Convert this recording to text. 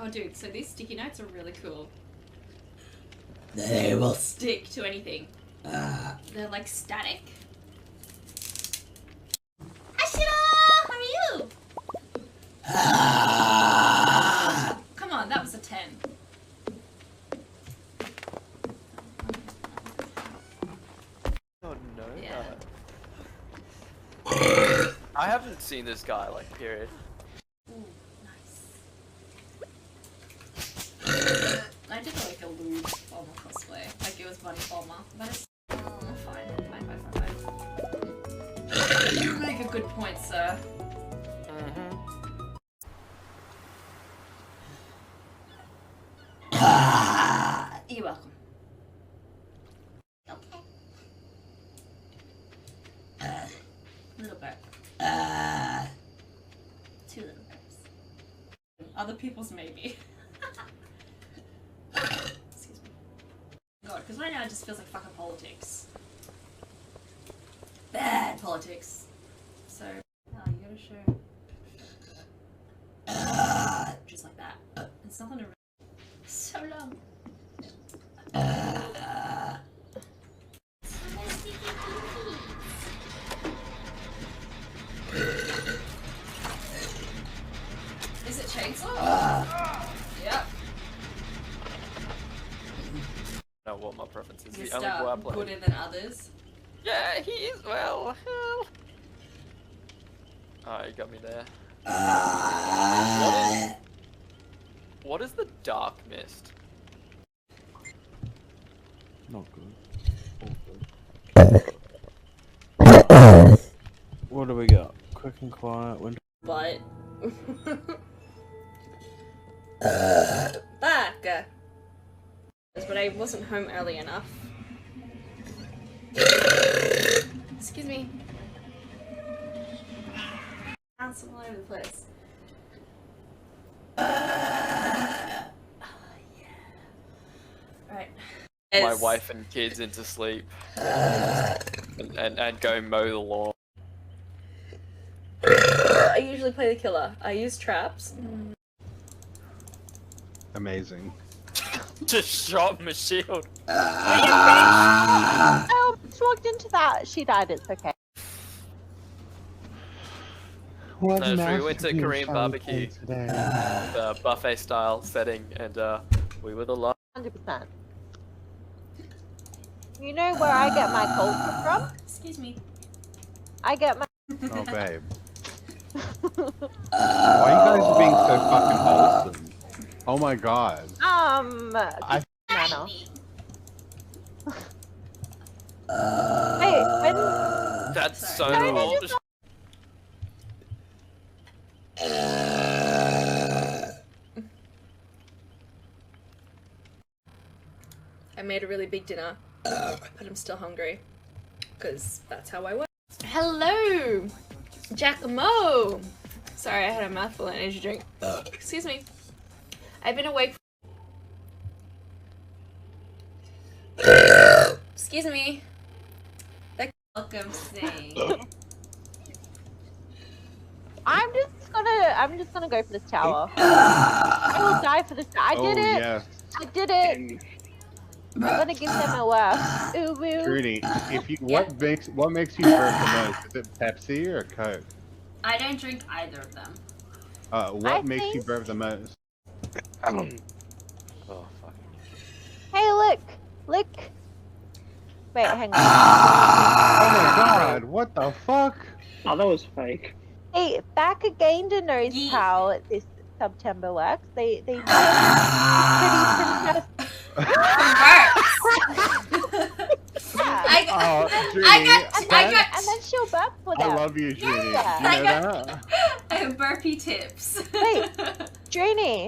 Oh, dude, so these sticky notes are really cool. They will Stick to anything. They're like static. Ashira! How are you? Come on, that was a 10. Oh no. Yeah. I haven't seen this guy, like, period. Ooh, nice. I did like a lewd Bulma cosplay. Like it was Bunny Bulma. But it's fine. Fine. You make a good point, sir. You're welcome. Okay. Little burp. Two little burps. Other people's maybe. Excuse me. God, because right now it just feels like fucking politics. Bad politics. So, oh, you gotta show. Just like that. It's nothing to. So long. Is it chainsaw? Yep. I don't know what my preference is. Is The only boy I play. gooder than others? Yeah, he is. Well, hell. Oh, you got me there. What is the dark mist? Not good. What do we got? Quick and quiet. Winter. But. Back! But I wasn't home early enough. Excuse me. Bouncing all over the place. Oh, yeah. Right. My wife and kids into sleep. and go mow the lawn. I usually play the killer. I use traps. Amazing. Just shot my shield. Oh, just walked into that. She died. It's okay. What No, so we masterpiece went to Korean shall we barbecue. play today? The buffet style setting, and we were the last. 100%. You know where I get my culture from? Excuse me. I get my. Oh, babe. Why are you guys being so fucking wholesome? Oh my god. I. Manner. Hey, when. That's so Sorry, old. I made a really big dinner, but I'm still hungry, because that's how I work. Hello, Giacomo! Sorry, I had a mouthful of energy drink. Excuse me. I've been awake. Excuse me. Welcome, Sing. I'm just gonna go for this tower. I will die for this. I did it. Yes. I did it. I'm gonna give them a laugh. Ooh woo. Trudy, if you what makes you burp the most? Is it Pepsi or Coke? I don't drink either of them. What makes you burp the most? Oh fuck. Hey, look. Wait, hang on. Oh my god, what the fuck? Oh, that was fake. Hey, back again to knows Yeet. how this September works. They pretty princess. Oh, Trudy, I got And then she'll burp for I them. love you, Trudy. Yeah. Do you know that? I have burpee tips. Wait. Drini,